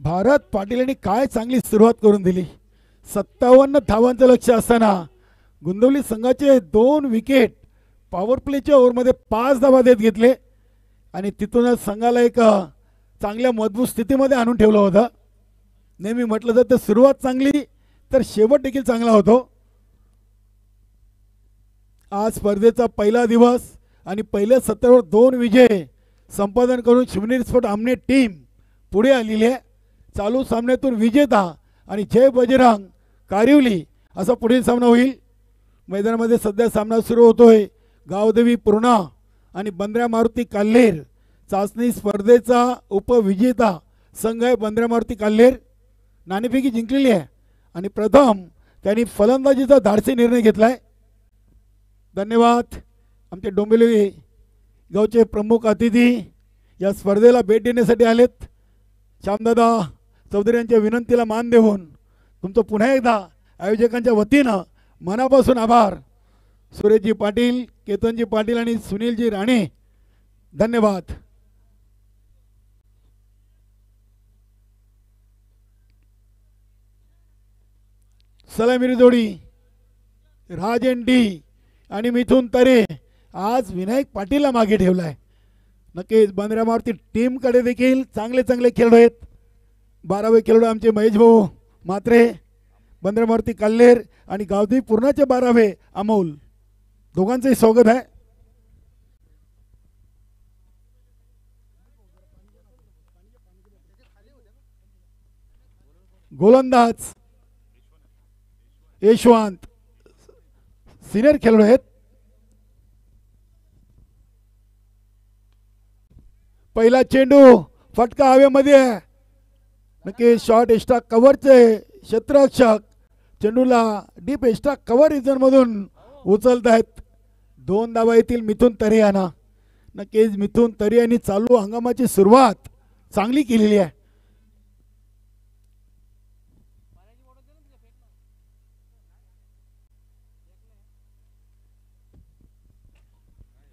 भारत पाटील यांनी काय चांगली सुरुवात करून दिली. 57 धावांचं लक्ष असताना गोंदिवली संघाचे 2 विकेट पॉवर प्लेच्या ओव्हरमध्ये 5 धावा देत घेतले आणि तिथूनच संघाला एक चांगल्या मजबूत स्थितीमध्ये आणून ठेवलं होतं. नेहमी म्हटलं जातं सुरुवात चांगली तर शेवट देखील चांगला होतो. आज स्पर्धेचा पहिला दिवस आणि पहिल्या सत्रावर 2 विजय संपादन करून शिवनेरी स्पोर्ट आमने टीम पुढे आलेली आहे. चालू सामन्यातून विजेता आणि जय बजरंग कारिवली असा पुढील सामना होईल. मैदानामध्ये सध्या सामना सुरू होतोय. गावदेवी पूर्णा आणि बंद्र्या मारुती काल्हेर. चाचणी स्पर्धेचा उपविजेता संघ आहे बंद्र्या मारुती काल्हेर. नाणेफेकी जिंकलेली आहे आणि प्रथम त्यांनी फलंदाजीचा धाडसी निर्णय घेतलाय. धन्यवाद. आमचे डोंबिवली गावचे प्रमुख अतिथी या स्पर्धेला भेट देण्यासाठी आलेत. श्यामदादा चौधरी यांच्या विनंतीला मान देऊन तुमचं पुन्हा एकदा आयोजकांच्या वतीनं मनापासून आभार. सुरेशजी पाटील, केतनजी पाटील आणि सुनीलजी राणे धन्यवाद. सलामीरी जोडी राजन डी आणि मिथुन तरे. आज विनायक पाटीलला मागे ठेवलाय. नक्कीच बंद्र्या मारुती टीमकडे देखील चांगले चांगले खेळाडू आहेत. 12वे खेळाडू आमचे महेश भाऊ मात्रे, बंद्र्या मारुती काल्हेर आणि गावदेवी पूर्णाचे 12वे अमोल. दोघांचंही स्वागत आहे. गोलंदाज यशवंत सिनियर खेळाडू आहेत. पहिला चेंडू फटका हवेमध्ये. नक्की शॉर्ट एक्स्ट्रा कव्हरचे क्षेत्ररक्षक चेंडूला डीप एक्स्ट्रा कव्हर रिजन मधून उचलत आहेत. 2 धावा येतील मिथुन तरे यांना. नक्कीच मिथुन तरे यांनी चालू हंगामाची सुरुवात चांगली केलेली आहे.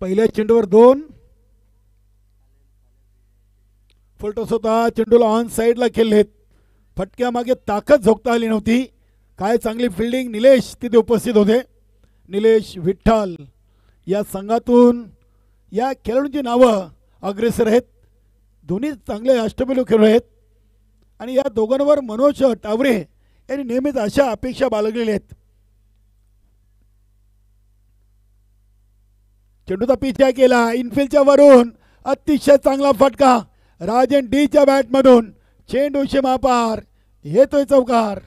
पहिल्या चेंडूवर 2 फलटॉस होता. चेंडूला ऑन साईडला खेळलेत. फटक्यामागे ताकद झोकता आली नव्हती. काय चांगली फिल्डिंग. निलेश तिथे उपस्थित होते. निलेश विठ्ठल या संघातून या खेळाडूंची नावं अग्रेसर आहेत. दोन्ही चांगले अष्टपैलू खेळाडू आहेत आणि या दोघांवर मनोज टावरे यांनी नेहमीच अशा अपेक्षा बाळगलेल्या आहेत. चेंडूचा पिछा केला. इनफिल्डच्या वरून अतिशय चांगला फटका राजन डीच्या बॅटमधून. चेंडू सीमापार येतोय चौकार.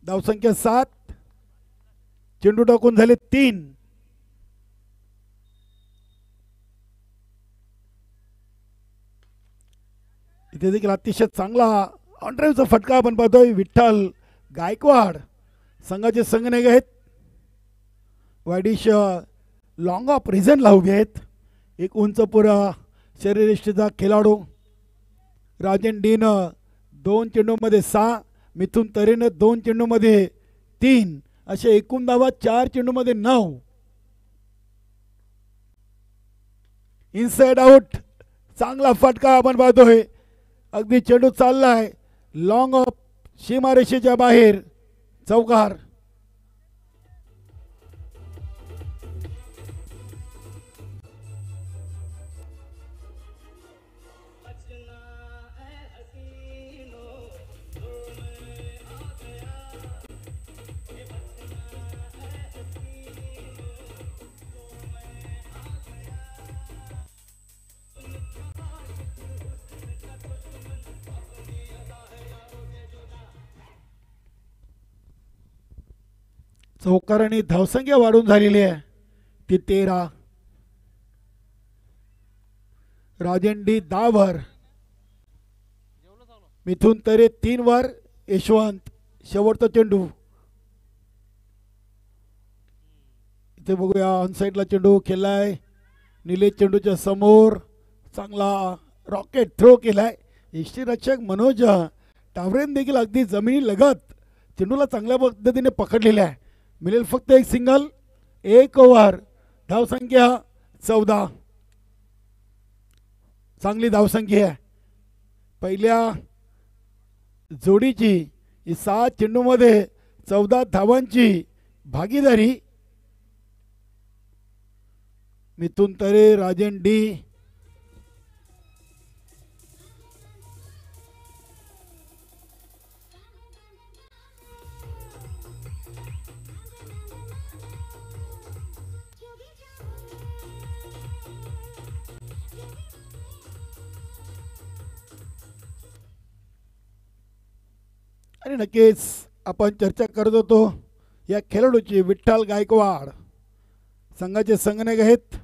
धावसंख्या 7. चेंडू टाकून झाले 3. इथे देखील अतिशय चांगला ऑन ड्राईव्हचा फटका आपण पाहतोय. विठ्ठल गायकवाड संघाचे संघनायक आहेत. वाडीश लॉंग ऑफ रिझनला उभे आहेत. एक उंचपुरा शरीरयष्टीचा खेळाडू. राजन डीनं 2 चेंडूमध्ये 6, मिथुन तरेनं 2 चेंडूमध्ये 3, असे एकूण धावा 4 चेंडूमध्ये 9. इनसाइड आउट चांगला फटका आपण पाहतोय. अगदी चेंडू चाललाय लॉंग ऑफ सीमारेषेच्या बाहेर. चौकार. चौकार आणि धावसंख्या वाढून झालेली आहे. ती 13. राजन डी 10 वर, मिथुन तरे 3 वर, यशवंत शेवटचा चेंडू. इथे बघूया ऑन साइडला चेंडू खेळलाय. निलेश चेंडूच्या समोर चांगला रॉकेट थ्रो केलाय. यष्टीरक्षक मनोज टावरेन देखील अगदी जमिनी लगत चेंडूला चांगल्या पद्धतीने पकडलेला आहे. मिळेल फक्त एक सिंगल. 1 ओव्हर. धावसंख्या 14. चांगली धावसंख्या आहे पहिल्या जोडीची. 7 चेंडूमध्ये 14 धावांची भागीदारी. मिथुन तरे, राजन डी, आणि नक्कीच आपण चर्चा करत होतो या खेळाडूची. विठ्ठल गायकवाड संघाचे संघनायक आहेत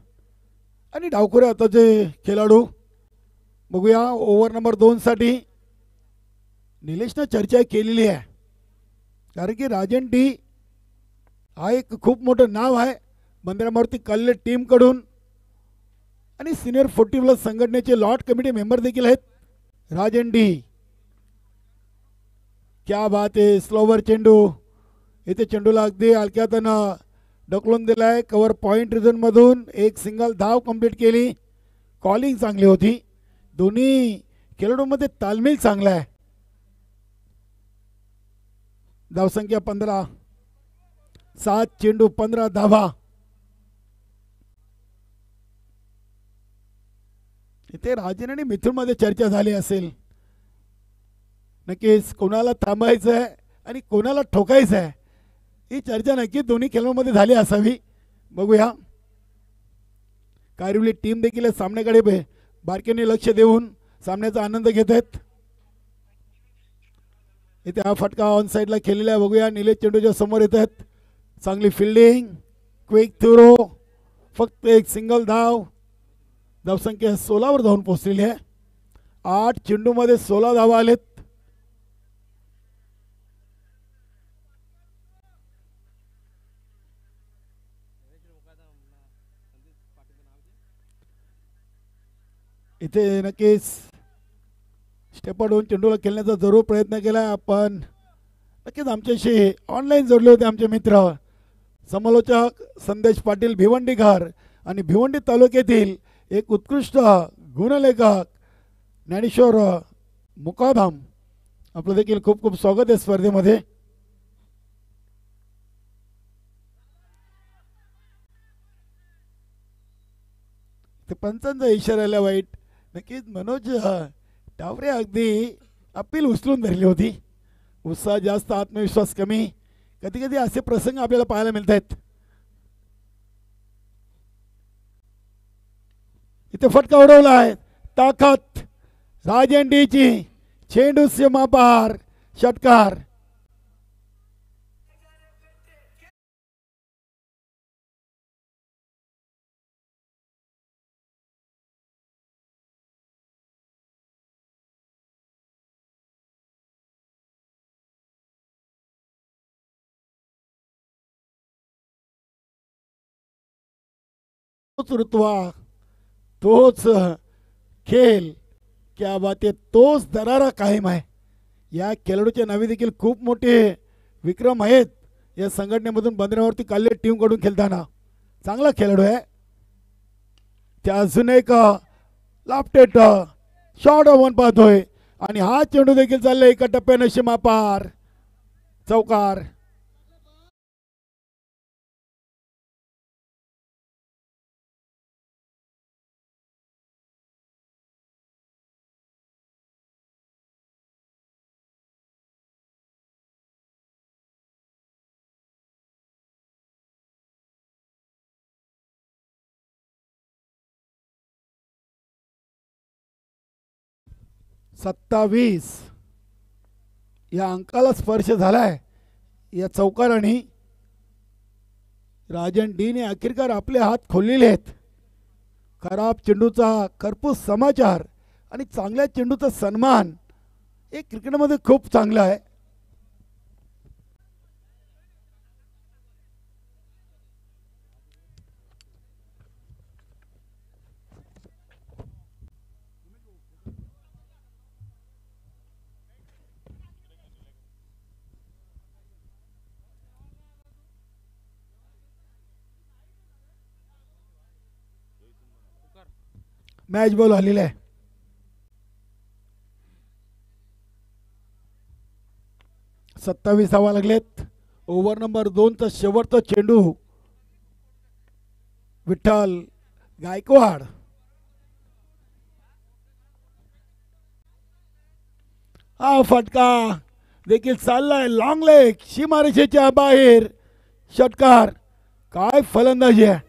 आणि डावखुरे आताचे खेळाडू. बघूया ओव्हर नंबर 2 साठी निलेशनं चर्चा केलेली आहे. कारण की राजन डी हा एक खूप मोठं नाव आहे बंदरामारुती कल्ले टीमकडून आणि सिनियर 40+ संघटनेचे लॉट कमिटी मेंबर देखील आहेत. राजन डी क्या बात आहे. स्लोवर चेंडू. इथे चेंडूला अगदी हलक्यातनं ढकलून दिलाय. कव्हर पॉईंट रिझनमधून एक सिंगल धाव कंप्लीट केली. कॉलिंग चांगली होती. दोन्ही खेळाडूंमध्ये तालमेल चांगला आहे. धावसंख्या 15. 7 चेंडू 15 धावा. इथे राजन आणि मिथुन मध्ये चर्चा झाली असेल. नक्कीच कोणाला थांबायचं आहे आणि कोणाला ठोकायचं आहे ही चर्चा नक्की दोन्ही खेळाडूंमध्ये झाली असावी. बघूया. कारिवली टीम देखील सामन्याकडे बारकेने लक्ष देऊन सामन्याचा आनंद घेत आहेत. इथे हा फटका ऑन साईडला खेळलेला आहे. बघूया. निलेश चेंडूच्या समोर येत आहेत. चांगली फिल्डिंग. Quick throw. फक्त एक सिंगल धाव. धावसंख्या 16 वर जाऊन पोहोचलेली आहे. 8 चेंडूमध्ये 16 धावा आलेत. इथे नक्कीच स्टेपआउट होऊन चेंडूला खेळण्याचा जरूर प्रयत्न केला आपण. नक्कीच आमच्याशी ऑनलाईन जोडले होते आमचे मित्र समालोचक संदेश पाटील भिवंडीकर आणि भिवंडी तालुक्यातील एक उत्कृष्ट गुणलेखक ज्ञानेश्वर मुकादम. आपलं देखील खूप खूप स्वागत आहे स्पर्धेमध्ये. ते पंचांचा इशाऱ्याला वाईट. नक्कीच मनोज टावरे अगदी अपील उचलून धरली होती. उत्साह जास्त आत्मविश्वास कमी. कधी कधी असे प्रसंग आपल्याला पाहायला मिळत आहेत. इथे फटका उडवला आहे. ताकद राजन डीची. चेंडू सीमापार. षटकार. तोच ऋतुवा. तोच खेळ. क्या बात आहे. तोच दरारा कायम आहे. या खेळाडूच्या नावे देखील खूप मोठे विक्रम आहेत या संघटनेमधून बंदरावरती काल्ले टीमकडून खेळताना. चांगला खेळाडू आहे. त्या अजून एक लाफ्टेट शॉर्ट ऑन पाहतोय आणि हा चेंडू देखील चाललाय एका टप्प्याने सीमापार. चौकार. सत्तावीस या अंकाला स्पर्श झालाय या चौकाराने. राजन डीने अखेरकार आपले हात खोललेले आहेत. खराब चेंडूचा खरपूस समाचार आणि चांगल्या चेंडूचा सन्मान हे क्रिकेटमध्ये खूप चांगलं आहे. मॅच बॉल आलेला आहे. सत्तावीस धावा लागलेत. ओव्हर नंबर 2चा शेवटचा चेंडू. विठ्ठल गायकवाड. हा फटका देखील चाललाय. लॉंग लेग सीमारेषेच्या बाहेर. षटकार. काय फलंदाजी आहे.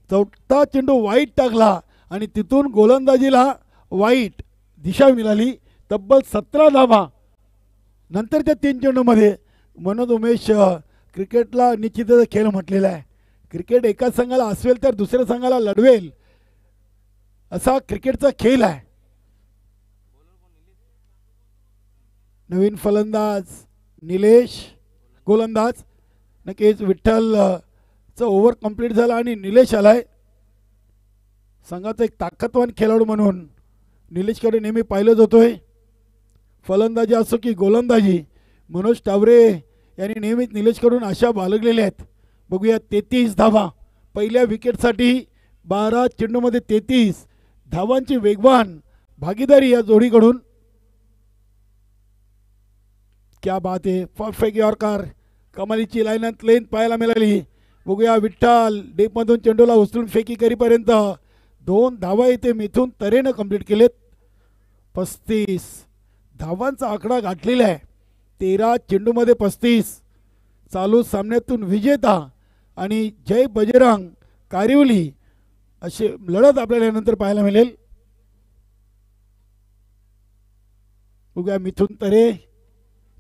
चौथा चेंडू वाईट टाकला आणि तिथून गोलंदाजीला वाईट दिशा मिळाली. तब्बल 17 धावा नंतरच्या 3 चेंडूमध्ये. मनोज उमेश क्रिकेटला निश्चितच खेळ म्हटलेला आहे. क्रिकेट एकाच संघाला असेल तर दुसऱ्या संघाला लढवेल असा क्रिकेटचा खेळ आहे. नवीन फलंदाज निलेश. गोलंदाज नक्कीच विठ्ठल ओव्हर कंप्लीट झाला आणि निलेश आलाय. संघाचा एक ताकदवान खेळाडू म्हणून निलेशकडे नेहमी पाहिलं जातोय. फलंदाजी असो की गोलंदाजी मनोज टावरे यांनी नेहमीच निलेशकडून आशा बाळगलेल्या आहेत. बघूया 33 धावा पहिल्या विकेटसाठी. 12 चेंडूमध्ये 33 धावांची वेगवान भागीदारी या जोडीकडून. क्या बात आहे. Perfect yorker. कमालीची लाईन लेंथ पाहायला मिळाली. बघूया विठ्ठल डीपमधून चेंडूला उचलून फेकी करीपर्यंत 2 धावा इथे मिथून तऱ्हेनं कंप्लीट केलेत. 35 धावांचा आकडा गाठलेला आहे. 13 चेंडूमध्ये 35. चालू सामन्यातून विजेता आणि जय बजरंग कारिवली अशी लढत आपल्याला नंतर पाहायला मिळेल. बघूया मिथून तरे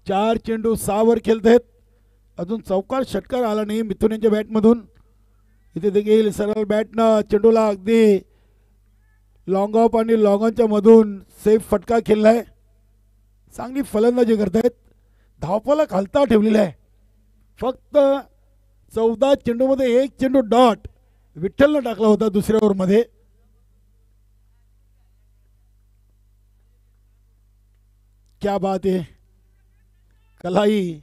4 चेंडू 6 वर खेळत आहेत. अजून चौकार षटकार आला नाही मिथुन यांच्या बॅटमधून. इथे देखील सरळ बॅटनं चेंडूला अगदी लॉंग ऑफ आणि लॉंग ऑनच्या मधून सेफ फटका खेळलाय. चांगली फलंदाजी करतायत. धावफलक खालता ठेवलेला आहे. फक्त 14 चेंडूमध्ये 1 चेंडू डॉट विठ्ठलनं टाकला होता दुसऱ्या ओव्हरमध्ये. क्या बात आहे. कलाई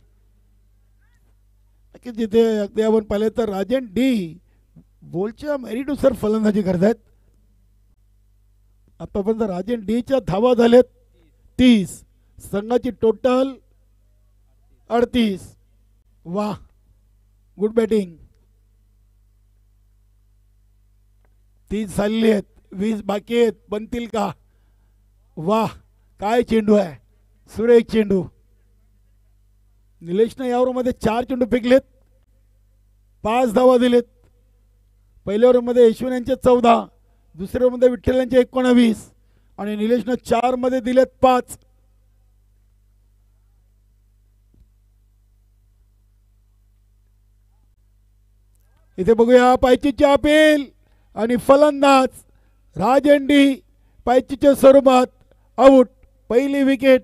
जिथे अगदी आपण पाहिले तर राजन डी बोलच्या मेरीनुसार फलंदाजी करतायत. आतापर्यंत राजन डीच्या धावा झाल्यात 30. संघाची टोटल 38. वाह गुड बॅटिंग. 30 झालेली आहेत. 20 बाकी आहेत. बनतील का. वाह काय चेंडू आहे. सुरेख चेंडू. निलेशनं या ओव्हरमध्ये 4 चेंडू फेकलेत. 5 धावा दिलेत. पहिल्या ओव्हरमध्ये यशवंत यांचे 14. दुसऱ्या ओव्हरमध्ये विठ्ठल यांचे 19 आणि निलेशनं 4 मध्ये दिलेत 5. इथे बघूया पायचीची अपील आणि फलंदाज राजंडी पायचीच्या स्वरूपात आऊट. पहिली विकेट.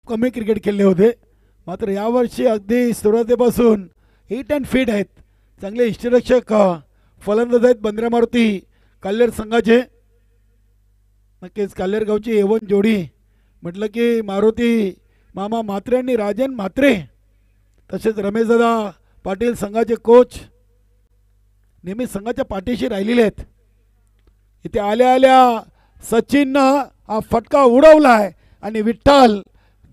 कमी क्रिकेट खेळले होते मात्र यावर्षी अगदी सुरुवातीपासून हिट अँड फिट आहेत. चांगले इष्टरक्षक फलंदाज आहेत बंद्रा मारुती काल्हेर संघाचे. नक्कीच काल्हेर गावची एवन जोडी म्हटलं की मारुती मामा म्हात्रे आणि राजन म्हात्रे तसेच रमेशदादा पाटील संघाचे कोच नेहमी संघाच्या पाठीशी राहिलेले आहेत. इथे आल्या आल्या सचिननं हा फटका उडवलाय आणि विठ्ठल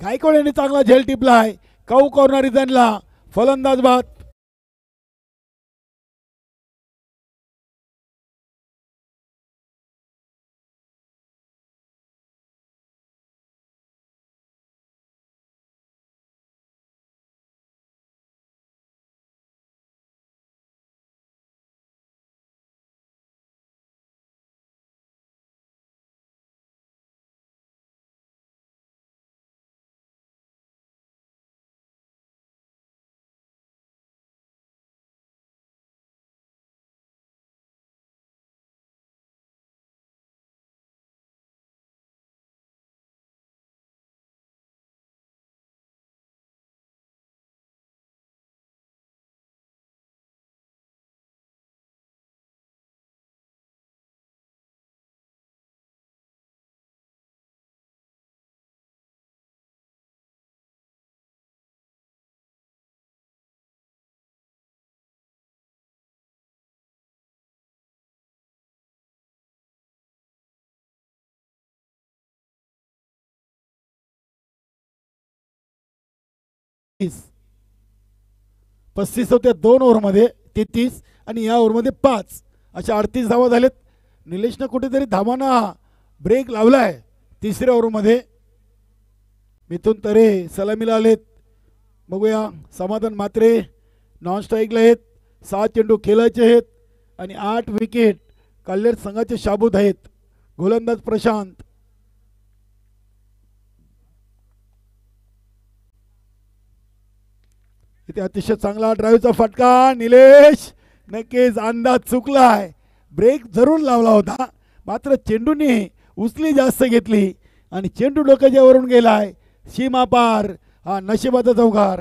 गायकवाड यांनी चांगला झेल टिपलाय. कौ कॉर्नर रिझनला फलंदाज बाद. 35 होत्या 2 ओव्हरमध्ये 33 आणि या ओव्हरमध्ये 5 अशा 38 धावा झालेत. निलेशनं कुठेतरी धावांना ब्रेक लावलाय तिसऱ्या ओव्हरमध्ये. मिथून तरे सलामीला आलेत. बघूया समाधान मात्रे नॉन स्ट्राईकला आहेत. 6 चेंडू खेळायचे आहेत आणि 8 विकेट कल्लेर संघाचे शाबूत आहेत. गोलंदाज प्रशांत. इथे अतिशय चांगला ड्राईव्हचा फटका. निलेश नक्कीच अंदाज चुकलाय. ब्रेक जरूर लावला होता मात्र चेंडूने उचली जास्त घेतली आणि चेंडू डोक्याच्या वरून गेलाय. सीमा पार. हा नशिबाचा चौकार.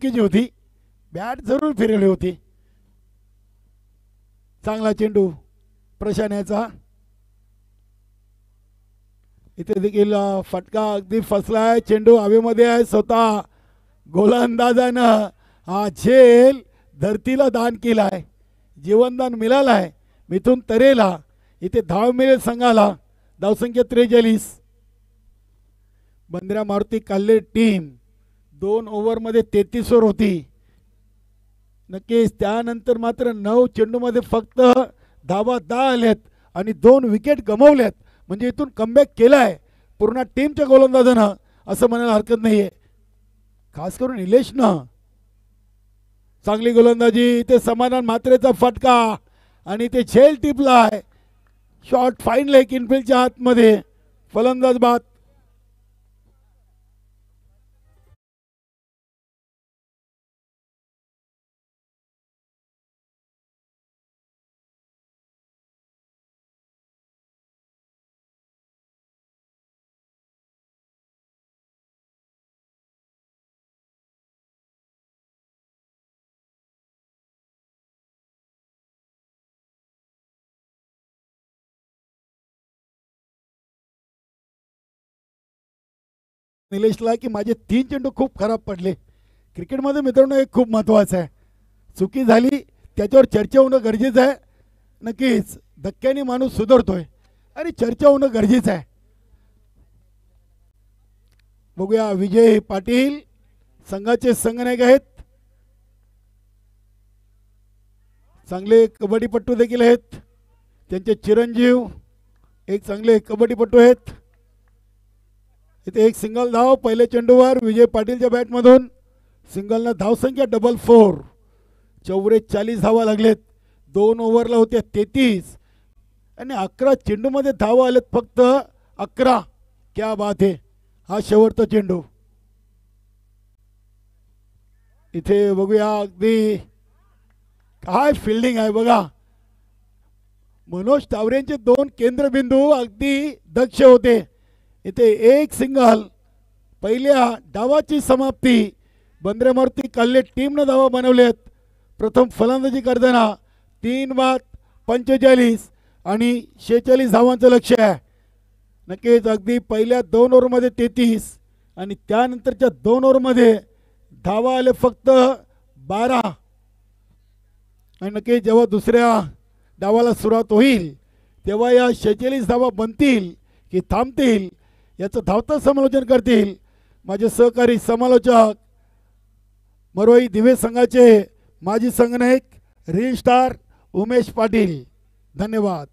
जी होती बॅट जरूर फिरवली होती. चांगला चेंडू प्रशांतचा. इथे देखील फटका अगदी फसलाय. चेंडू हवेमध्ये आहे. स्वतः गोलंदाजानं हा झेल धरतीला दान केलाय. जीवनदान मिळालाय मिथून तरेला. इथे धाव मिळेल संघाला. धावसंख्या 43. बंद्रा मारुती काल्ले टीम 2 ओव्हरमध्ये 33 वर होती. नक्कीच त्यानंतर मात्र 9 चेंडूमध्ये फक्त धावा 10 आल्यात आणि 2 विकेट गमावल्यात. म्हणजे इथून कमबॅक केलाय पूर्ण टीमच्या गोलंदाजानं असं म्हणायला हरकत नाहीये. खास करून निलेशनं चांगली गोलंदाजी. इथे समाधान मात्रेचा फटका आणि ते झेल टिपलाय. शॉट फाईन लेग इनफिल्डच्या आतमध्ये. फलंदाज बाद. निलेशला की माझे 3 चेंडू खूप खराब पडले. क्रिकेटमध्ये मित्रांनो एक खूप महत्त्वाचं आहे. चुकी झाली त्याच्यावर चर्चा होणं गरजेचं आहे. नक्कीच धक्क्याने माणूस सुधारतोय आणि चर्चा होणं गरजेचं आहे. बघूया विजय पाटील संघाचे संघनायक आहेत. चांगले कबड्डीपटू देखील आहेत. त्यांचे चिरंजीव एक चांगले कबड्डीपटू आहेत. इथे एक सिंगल धाव पहिल्या चेंडूवर विजय पाटीलच्या बॅटमधून. सिंगलनं धावसंख्या 4 44 धावा लागलेत. 2 ओव्हरला होत्या 33 आणि 11 चेंडूमध्ये धावा आलेत फक्त 11. क्या बात आहे. हा शेवटचा चेंडू. इथे बघूया अगदी काय फिल्डिंग आहे बघा. मनोज तावरेंचे 2 केंद्रबिंदू अगदी दक्ष होते. इथे एक सिंगल. पहिल्या डावाची समाप्ती. बंद्रा मारुती काल्ले टीमनं धावा बनवल्यात. प्रथम फलंदाजी करताना 3 बाद 45 आणि 46 धावांचं लक्ष आहे. नक्कीच अगदी पहिल्या 2 ओव्हरमध्ये 33 आणि त्यानंतरच्या 2 ओव्हरमध्ये धावा आले फक्त 12. आणि नक्कीच जेव्हा दुसऱ्या डावाला सुरुवात होईल तेव्हा या 46 धावा बनतील की थांबतील याचं धावतं समालोचन करतील माझे सहकारी समालोचक मरोई दिवे संघाचे माजी संघनायक रील स्टार उमेश पाटील. धन्यवाद.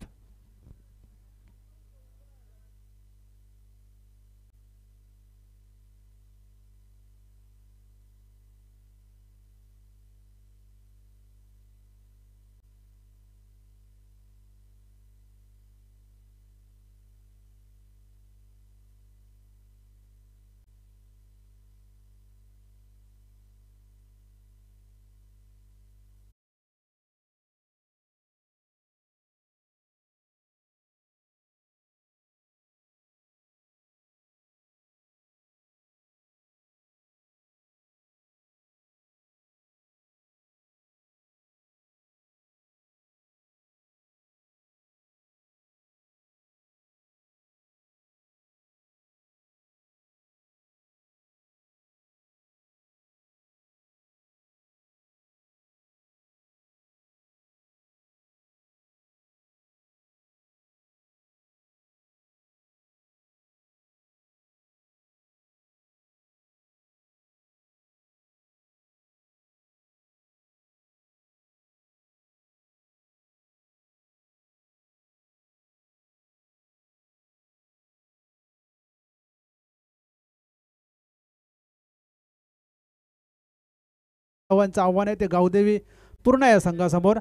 धावांचं आव्हान आहे ते गावदेवी पूर्ण या संघासमोर.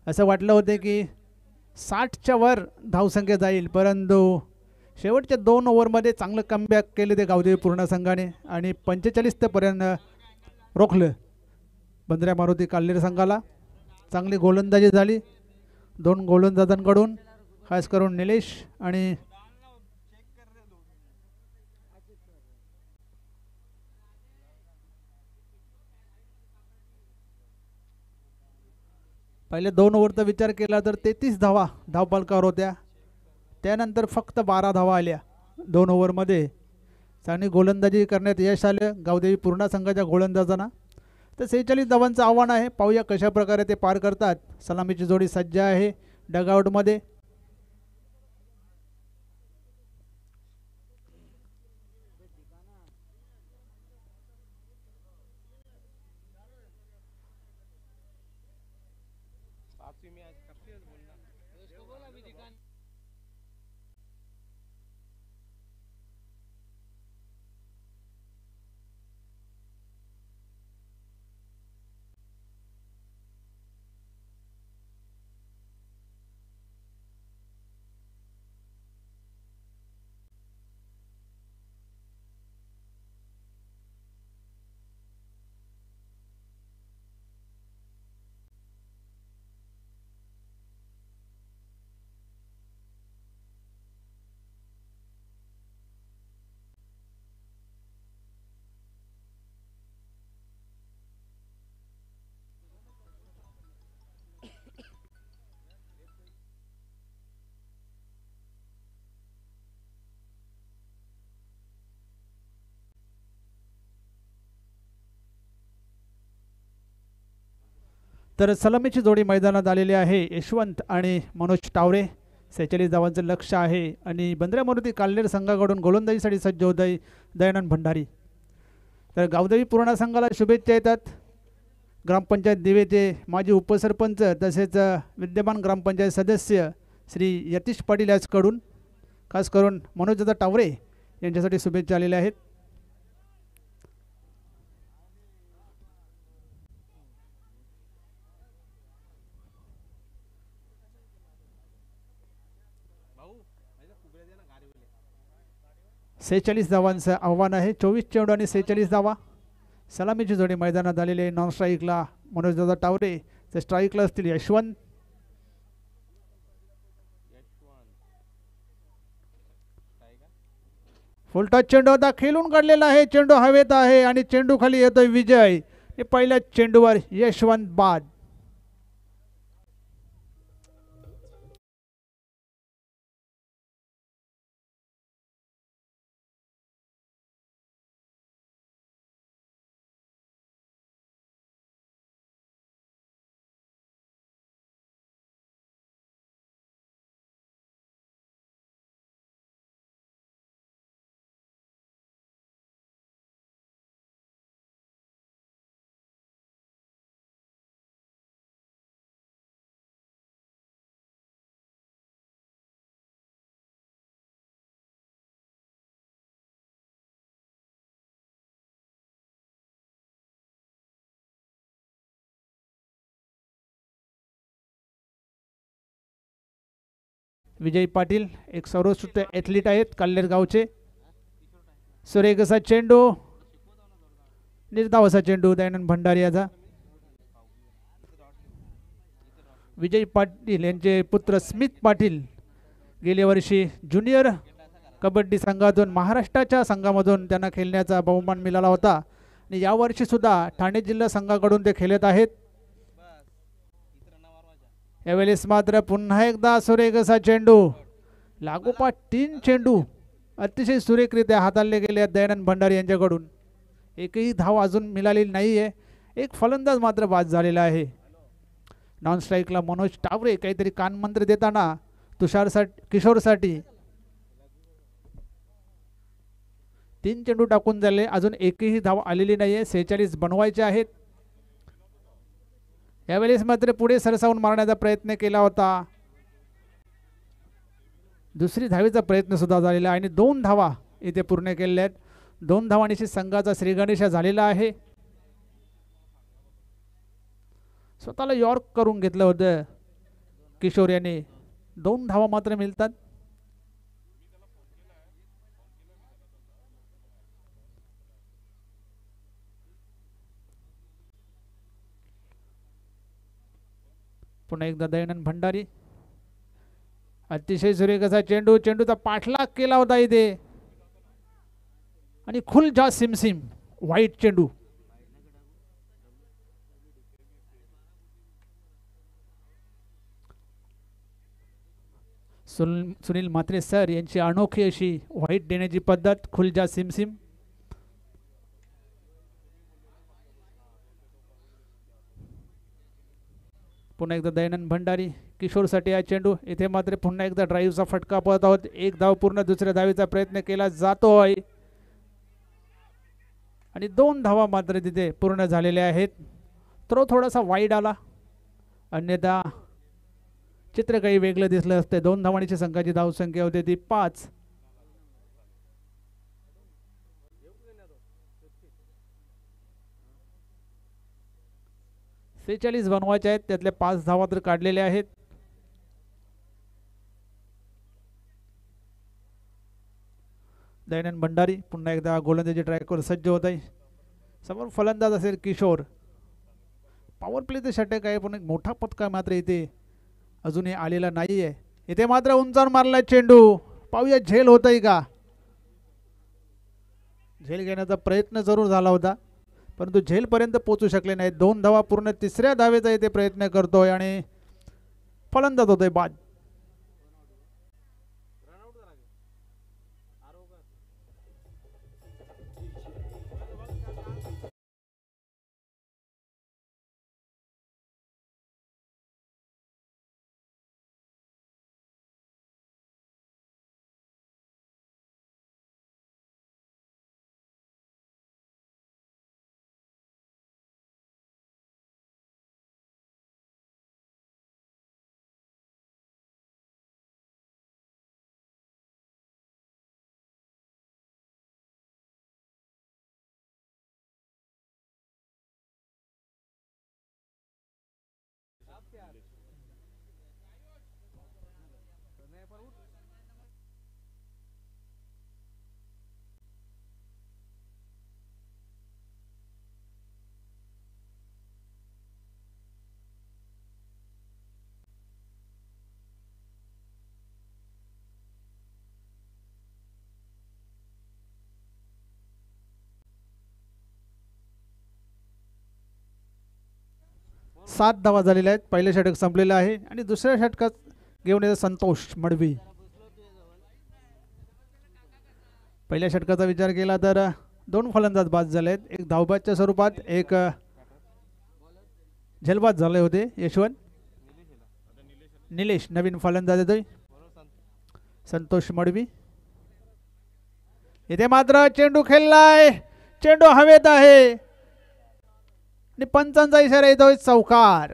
असं वाटलं होतं की 60च्या वर धावसंख्या जाईल, परंतु शेवटच्या 2 ओव्हरमध्ये चांगलं कमबॅक केले ते गावदेवी पूर्ण संघाने आणि 45 ते पर्यंत रोखलं बंद्र्या मारुती काल्हेर संघाला. चांगली गोलंदाजी झाली 2 गोलंदाजांकडून, खास करून निलेश आणि पहिले 2 ओव्हरचा विचार केला तर 33 धावा धावपालकावर होत्या. त्यानंतर फक्त 12 धावा आल्या 2 ओव्हरमध्ये. चांगली गोलंदाजी करण्यात यश आलं गावदेवी पूर्णा संघाच्या गोलंदाजांना. तर 46 धावांचं आव्हान आहे, पाहूया कशा प्रकारे ते पार करतात. सलामीची जोडी सज्ज आहे डगआउटमध्ये. तर सलामीची जोडी मैदानात आलेली आहे यशवंत आणि मनोज टावरे. 46 धावांचं लक्ष आहे आणि बंद्र्या मारुती काल्हेर संघाकडून गोलंदाजीसाठी सज्ज होत आहे दयानंद भंडारी. तर गावदेवी पूर्णा संघाला शुभेच्छा येतात. ग्रामपंचायत दिवेचे माजी उपसरपंच तसेच विद्यमान ग्रामपंचायत सदस्य श्री यतीश पाटील याचकडून खास करून मनोजदादा टावरे यांच्यासाठी शुभेच्छा आलेल्या आहेत. सेहेचाळीस धावांचं आव्हान आहे. 24 चेंडू आणि 46 धावा. सलामीची जोडी मैदानात आलेली आहे. नॉन स्ट्राईकला मनोजदादा टावरे, तर स्ट्राईकला असतील यशवंत. फुलटॉस चेंडू आता खेळून काढलेला आहे. चेंडू हवेत आहे आणि चेंडू खाली येतोय विजय. पहिल्या चेंडूवर यशवंत बाद. विजय पाटील एक सर्वोत्कृष्ट ॲथलीट आहेत काल्हेर गावचे. सुरेख असा चेंडू, निर्धाव असा चेंडू दयानंद भंडारी याचा. विजय पाटील यांचे पुत्र स्मित पाटील गेल्या वर्षी ज्युनियर कबड्डी संघातून महाराष्ट्राच्या संघामधून त्यांना खेळण्याचा बहुमान मिळाला होता आणि यावर्षी सुद्धा ठाणे जिल्हा संघाकडून ते खेळत आहेत. यावेळेस मात्र पुन्हा एकदा सुरेख असा चेंडू, लागोपाठ 3 चेंडू अतिशय सुरेखरित्या हाताळले गेले आहेत दयानंद भंडारी यांच्याकडून. एकही धाव अजून मिळालेली नाही आहे. एक फलंदाज मात्र बाद झालेला आहे. नॉन स्ट्राईकला मनोज टावरे काहीतरी कानमंत्र देताना किशोरसाठी 3 चेंडू टाकून झाले. अजून एकही धाव आलेली नाही आहे. 46 बनवायचे आहेत. यावेळेस मात्र पुढे सरसावून मारण्याचा प्रयत्न केला होता. दुसरी धावेचा प्रयत्न सुद्धा झालेला आहे आणि 2 धावा इथे पूर्ण केलेल्या आहेत. 2 धावांनी संघाचा श्रीगणेश झालेला आहे. स्वतःला यॉर्क करून घेतलं होतं किशोर यांनी. 2 धावा मात्र मिळतात. पुन्हा एकदा दयानंद भंडारी. अतिशय सुरेख असा चेंडू, चेंडूचा पाठलाग केला होता इथे आणि खुलजा सिमसिम वाईट चेंडू. सुनील म्हात्रे सर यांची अनोखी अशी व्हाईट देण्याची पद्धत. खुलजा सिमसिम. पुन्हा एकदा दयानंद भंडारी. किशोरसाठी हा चेंडू. इथे मात्र पुन्हा एकदा ड्राईव्हचा फटका पळत आहोत. 1 धाव पूर्ण. दुसऱ्या धावेचा प्रयत्न केला जातोय आणि 2 धावा मात्र तिथे पूर्ण झालेल्या आहेत. थ्रो थोडासा वाईड आला, अन्यथा चित्र काही वेगळं दिसलं असते. 2 धावांची संघाची धावसंख्या होती ती 5. सेहेचाळीस बनवायचे आहेत, त्यातले 5 धावा तर काढलेल्या आहेत. दयानंद भंडारी पुन्हा एकदा गोलंदाजी ट्रॅकवर सज्ज होत आहे. समोर फलंदाज असेल किशोर. पॉवर प्लेचं षटक आहे, पण एक मोठा पटका मात्र इथे अजूनही आलेला नाही आहे. इथे मात्र उंचावर मारला चेंडू. पाहूया झेल होत आहे का. झेल घेण्याचा प्रयत्न जरूर झाला होता, परंतु झेलपर्यंत पोहोचू शकले नाही. 2 धावा पूर्ण. तिसऱ्या धावेचा इथे प्रयत्न करतोय आणि फलंदाज होतोय बाद. सात धावा झालेल्या आहेत. पहिले षटक संपलेलं आहे आणि दुसऱ्या षटकात घेऊन येतो संतोष मडवी. पहिल्या षटकाचा विचार केला तर 2 फलंदाज बाद झाले आहेत. एक धावबादच्या स्वरूपात, एक झेलबाद झाले होते. यशवंत निलेश नवीन फलंदाज येतोय. संतोष मडवी. इथे मात्र चेंडू खेळलाय. चेंडू हवेत आहे आणि पंचांचा इशारा येतोय चौकार.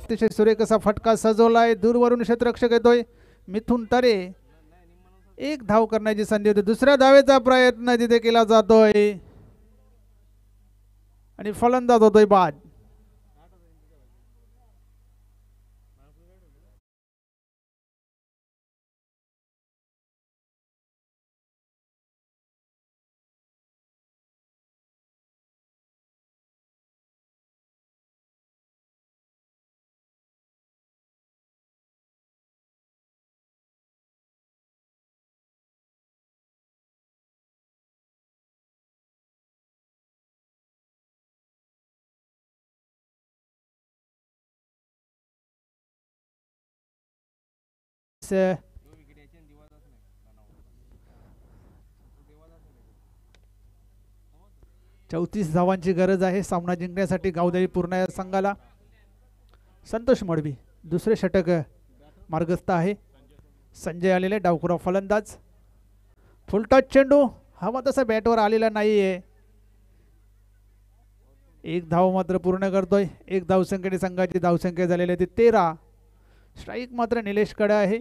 अतिशय सुरेख असा फटका सजवलाय. दूरवरून क्षेत्ररक्षक येतोय मिथुन तरे. 1 धाव करण्याची संधी होती. दुसऱ्या धावेचा प्रयत्न तिथे केला जातोय आणि फलंदाज होतोय बाद. चौतीस धावांची गरज आहे सामना जिंकण्यासाठी गावदेवी पूर्ण या संघाला. संतोष मडवी दुसरे षटक मार्गस्थ आहे. संजय आलेले डावखुरा फलंदाज. फुलटॉस चेंडू हवा तसा बॅटवर आलेला नाहीये. 1 धाव मात्र पूर्ण करतोय. 1 धावसंख्येने संघाची धावसंख्या झालेली आहे 13. स्ट्राईक मात्र निलेश कडे आहे.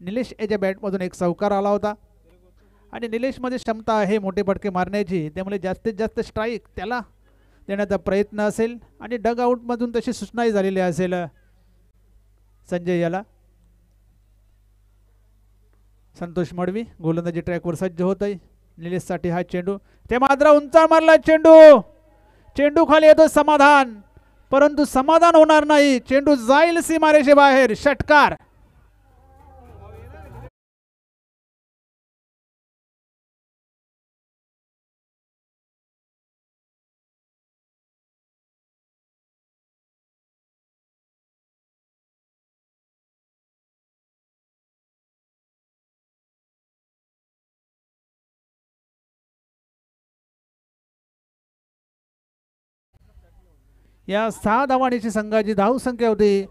निलेश याच्या बॅटमधून एक चौकार आला होता. आणि निलेशमध्ये क्षमता आहे मोठे फटके मारण्याची, त्यामुळे जास्तीत जास्त स्ट्राईक त्याला देण्याचा प्रयत्न असेल आणि डग आउटमधून तशी सूचनाही झालेली असेल संजय याला. संतोष मडवी गोलंदाजी ट्रॅकवर सज्ज होत आहे. निलेशसाठी हा चेंडू, ते मात्र उंचा मारला चेंडू, चेंडू खाली येतो समाधान, परंतु समाधान होणार नाही, चेंडू जाईल सीमारेषे बाहेर. षटकार. या 6 धावांची संघाची धाव संख्या होती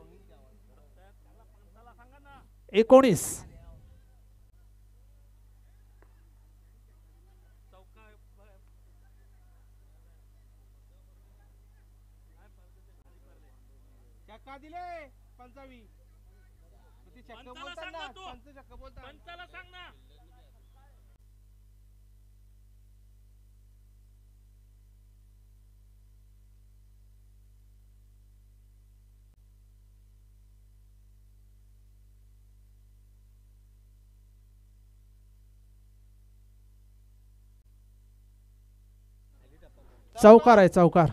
19. चौकार आहे, चौकार.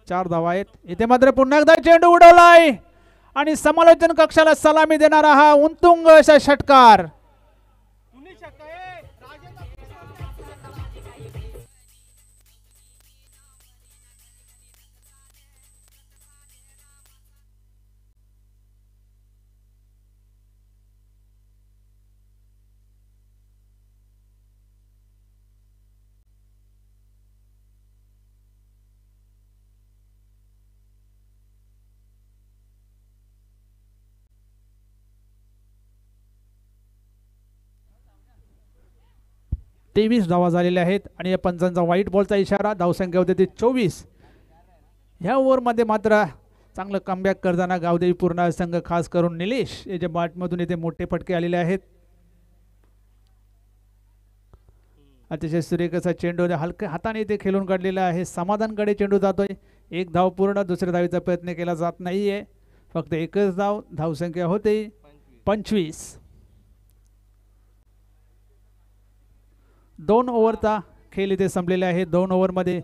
चार धावा आहेत. इथे मात्र पुन्हा एकदा चेंडू उडवलाय आणि समालोचन कक्षाला सलामी देणारा हा उंतुंग असा षटकार. तेवीस धावा झालेल्या आहेत आणि या पंचांचा व्हाईट बॉलचा इशारा. धावसंख्या होते ती 24. ह्या ओव्हरमध्ये मात्र चांगलं कमबॅक करताना गावदेवी पूर्ण संघ, खास करून निलेश याच्या बॅटमधून इथे मोठे फटके आलेले आहेत. अतिशय सुरेख असा चेंडू हलक्या हाताने इथे खेळून काढलेला आहे. समाधानकडे चेंडू जातोय. एक धाव पूर्ण, दुसऱ्या धावीचा प्रयत्न केला जात नाहीये, फक्त एकच धाव. धावसंख्या होते 25. 2 ओव्हरचा खेळ इथे संपलेला आहे. 2 ओव्हरमध्ये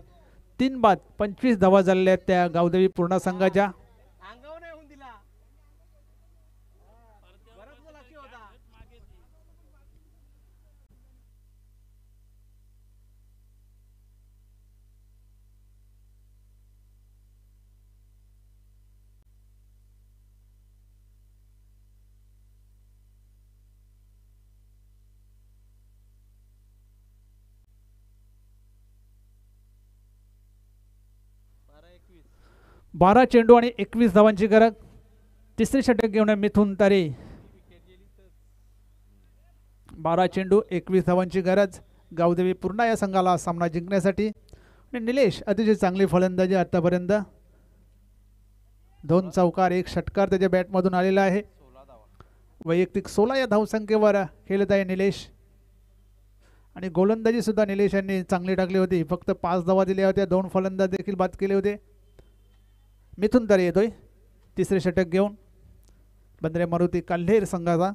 3 बाद 25 धावा झालेल्या आहेत त्या गावदेवी पूर्ण संघाच्या. बारा चेंडू आणि 21 धावांची गरज. तिसरी षटक घेऊन मिथुन तारे. 12 चेंडू 21 धावांची गरज गावदेवी पूर्ण या संघाला सामना जिंकण्यासाठी. आणि निलेश अतिशय चांगली फलंदाजी आतापर्यंत. 2 चौकार 1 षटकार त्याच्या बॅटमधून आलेला आहे. वैयक्तिक 16 या धावसंख्येवर खेळत आहे निलेश. आणि गोलंदाजी सुद्धा निलेश यांनी चांगली टाकली होती. फक्त 5 धावा दिल्या होत्या. 2 फलंदाज देखील बाद केले होते. मिथुन तारे येतोय तिसरे षटक घेऊन बंद्रे मारुती काल्हेर संघाचा.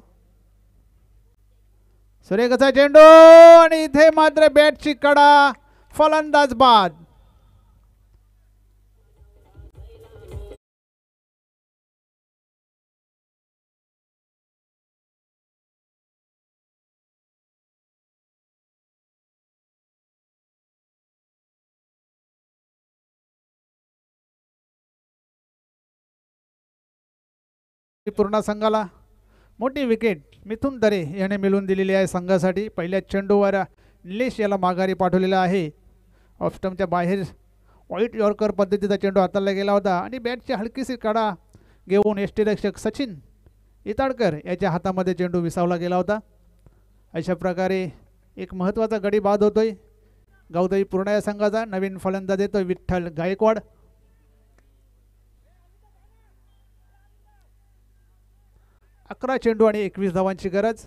सुरेखचा चेंडू आणि इथे मात्र बॅटची कडा, फलंदाज बाद. पूर्ण संघाला मोठी विकेट मिथुन तारे याने मिळवून दिलेली आहे संघासाठी. पहिल्या चेंडूवर निलेश याला माघारी पाठवलेला आहे. ऑफ स्टंपच्या बाहेर व्हाईट यॉर्कर पद्धतीचा चेंडू हाताळला गेला होता आणि बॅटची हलकीशी कडा घेऊन यष्टीरक्षक सचिन इताडकर याच्या हातामध्ये चेंडू विसावला गेला होता. अशा प्रकारे एक महत्त्वाचा गडी बाद होतोय गावदई पूर्ण या संघाचा. नवीन फलंदाज येतोय विठ्ठल गायकवाड. अकरा चेंडू आणि 21 धावांची गरज.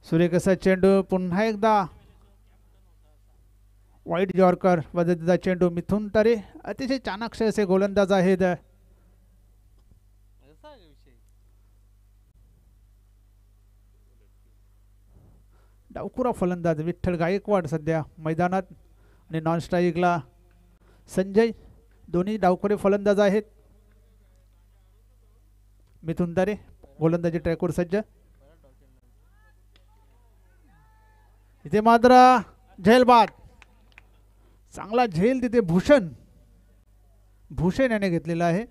सुरेख असा चेंडू पुन्हा एकदा वाईट जॉर्कर पद्धतीचा चेंडू मिथून तरे अतिशय चाणाक्ष असे गोलंदाज आहेत. डावखुरा फलंदाज विठ्ठल गायकवाड सध्या मैदानात आणि नॉन स्ट्राईकला संजय. दोन्ही डावखुरे फलंदाज आहेत. मिथून तरे गोलंदाजी ट्रॅकवर सज्ज. इथे मात्र झेल बाद. चांगला झेल तिथे भूषण याने घेतलेला आहे.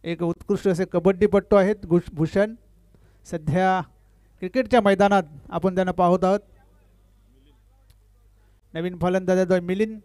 एक उत्कृष्ट असे कबड्डीपट्टू आहेत भूषण. सध्या क्रिकेटच्या मैदानात आपण त्यांना पाहत आहोत. नवीन फलंदाज मिलिंद.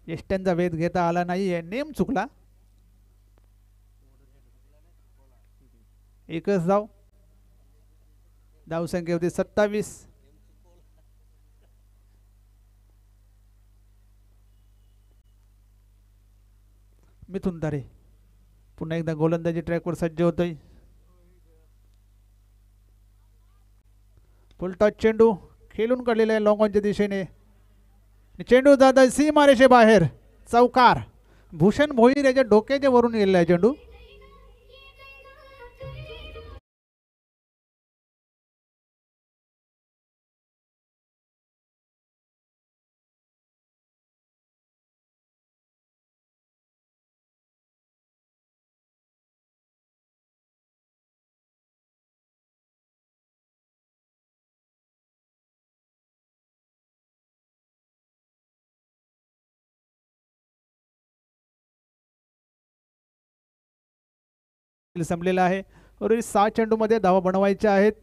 यष्ट्यांचा वेध घेता आला नाही. नेम चुकला. एकच धाव. धावसंख्या होती 27. मिथून तारे पुन्हा एकदा गोलंदाजी ट्रॅकवर सज्ज होतोय. फुलटॉस चेंडू खेळून काढलेला आहे लॉंग ऑनच्या दिशेने. चेंडू जात सीमारेषे बाहेर. चौकार. भूषण भोईर याच्या डोक्याच्या वरून गेलेला आहे चेंडू. संपलेला आहे. उर्वरित 6 चेंडूमध्ये धावा बनवायच्या आहेत.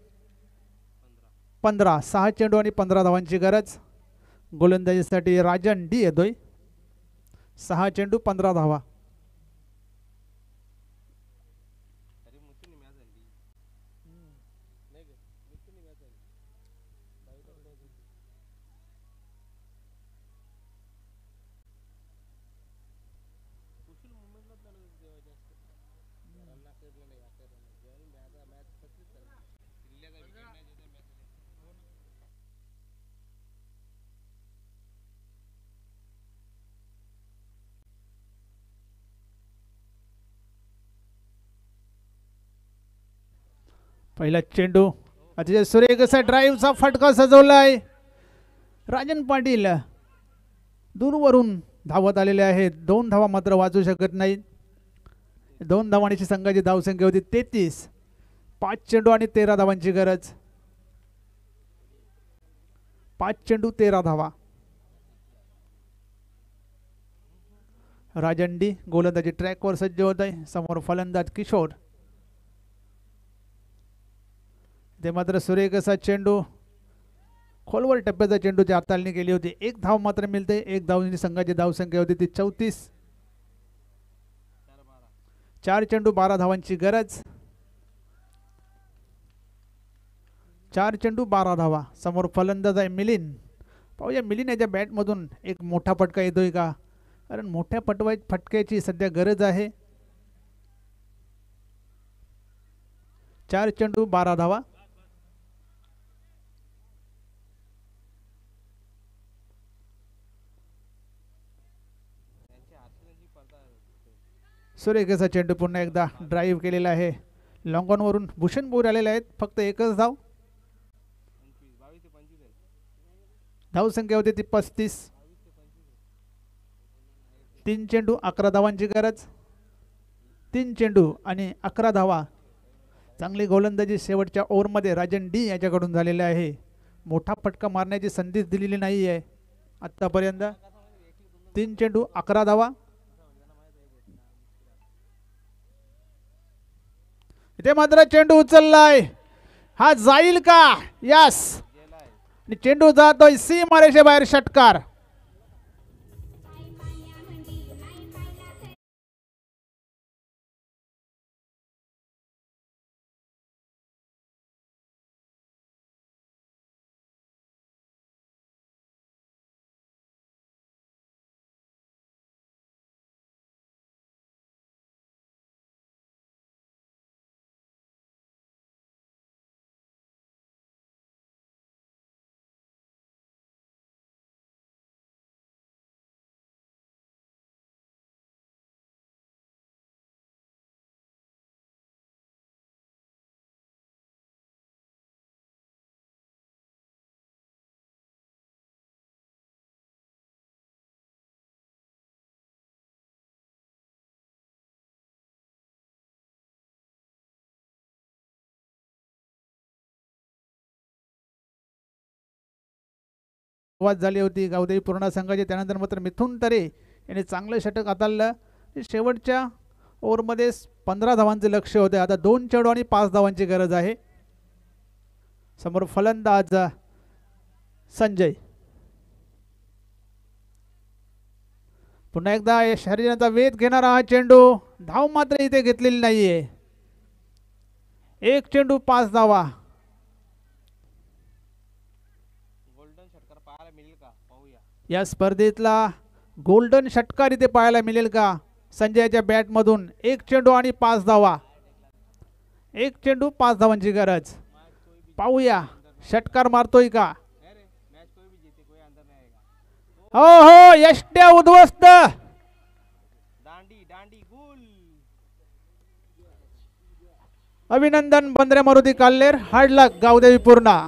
15. 6 चेंडू आणि 15 धावांची गरज. गोलंदाजीसाठी राजन डी येतोय. 6 चेंडू 15 धावा. पहिला चेंडू अतिशय सुरेख असा ड्राईव्हचा फटका सजवलाय. राजन पाटील दूरवरून धावत आलेले आहेत. 2 धावा मात्र वाचू शकत नाहीत. 2 धावांची संघाची धावसंख्या होती 33. 5 चेंडू आणि 13 धावांची गरज. 5 चेंडू 13 धावा. राजन डी गोलंदाजी ट्रॅकवर सज्ज होत आहे. समोर फलंदाज किशोर. ते मात्र सुरेख असा चेंडू खोलवर टप्प्याचा चेंडूची हाताळणी केली होती. 1 धाव मात्र मिळते. 1 धावची संघाची धावसंख्या होती ती 34. 4 चेंडू 12 धावांची गरज. 4 चेंडू 12 धावा. समोर फलंदाज आहे मिलिंद. पाहूया मिलिंद याच्या बॅटमधून एक मोठा फटका येतोय का, कारण मोठ्या फटक्याची सध्या गरज आहे. 4 चेंडू 12 धावा. सुरेख असा चेंडू पुन्हा एकदा ड्राईव्ह केलेला आहे. लॉंग ऑन वरून भूषण बोर आलेले आहेत. फक्त एकच धाव. धावसंख्या होती ती 35. 3 चेंडू 11 धावांची गरज. 3 चेंडू आणि 11 धावा. चांगली गोलंदाजी शेवटच्या ओव्हरमध्ये राजन डी याच्याकडून झालेले आहे. मोठा फटका मारण्याची संधीच दिलेली नाही आहे आत्तापर्यंत. 3 चेंडू 11 धावा. इथे मात्र चेंडू उचललाय. हा जाईल का? यस. आणि चेंडू जातोय सीमारेषे बाहेर. षटकार. सुरुवात झाली होती गावदेवी पूर्णा संघाची. त्यानंतर मात्र मिथुन तरे याने चांगलं षटक हाताळलं. शेवटच्या ओव्हरमध्ये 15 धावांचे लक्ष होते. आता 2 चेंडू आणि 5 धावांची गरज आहे. समोर फलंदाज संजय. पुन्हा एकदा शरीराचा वेध घेणारा हा चेंडू. धाव मात्र इथे घेतलेली नाहीये. 1 चेंडू 5 धावा. या स्पर्धेतला गोल्डन षटकार इथे पाहायला मिळेल का संजयच्या बॅटमधून. 1 चेंडू आणि 5 धावा. 1 चेंडू 5 धावांची गरज. पाहूया षटकार मारतोय का. हो हो यष्ट्या उद्ध्वस्त. अभिनंदन बंद्रे मारुती काल्हेर. हार्ड लक गावदेवी पूर्णा.